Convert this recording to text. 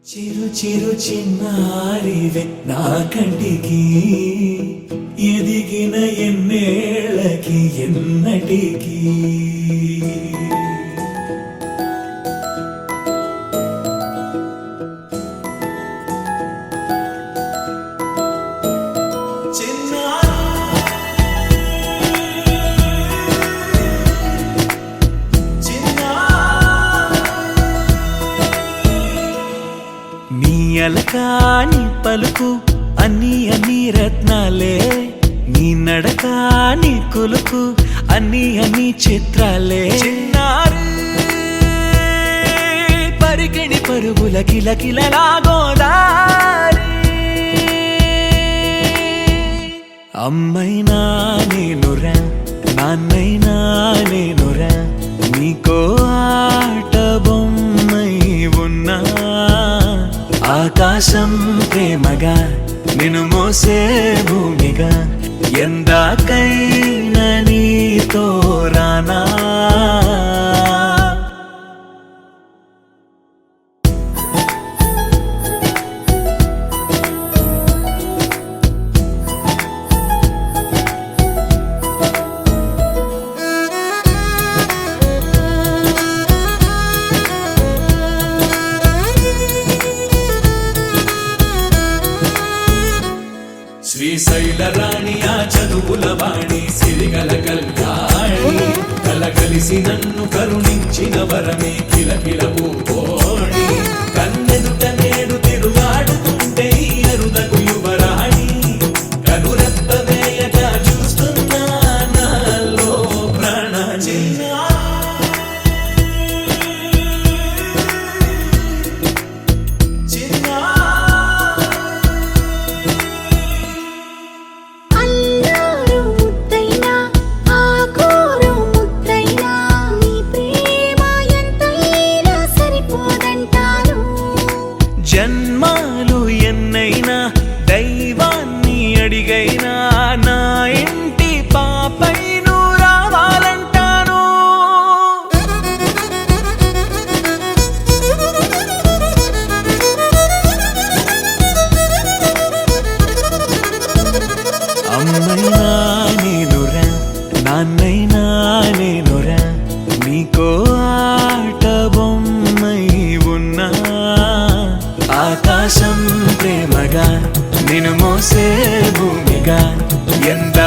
చిరు చిరు చిన్నారివే నా కంటికి ఎదిగిన ఎన్నేళ్ళకి ఎన్నటికి అలకాని పలుకు అన్ని అన్ని రత్నాలే నీ నడక నీ కులుకు అన్ని అన్ని చిత్రాలే చిన్నారు పరికిణి పరుగుల కిలకిలలా గోదారి అమ్మైనా నేనురా నాన్నైనా నేనురా నీకో ఆట బొమ్మై ఉన్నా ఆకాశం ప్రేమగా నిన్ను మోసే భూమిగా ఎందాకైనా నీతో రానా శ్రీశైల రాణి ఆ చదువుల వాణి సిరిగల కళ్యాణి కలగలిసి నన్ను కరుణించిన వరమే కిలకిల పూకోణి కన్నెదుట నేడు తిరుగాడుతుంటే అరుదకు యువరాణి కనురెప్ప వేయక చూస్తున్నా నాలో ప్రాణ జన్మాలు ఎన్నైనా దైవాన్ని అడిగైనా నా ఇంటి పాపై నువ్వు రావాలంటాను అమ్మైనా నేనురా నాన్నైనా నేనురా నీకో ఆట బొమ్మై ఉన్నా ఆకాశం ప్రేమగా నిన్ను మోసే భూమిగా ఎంత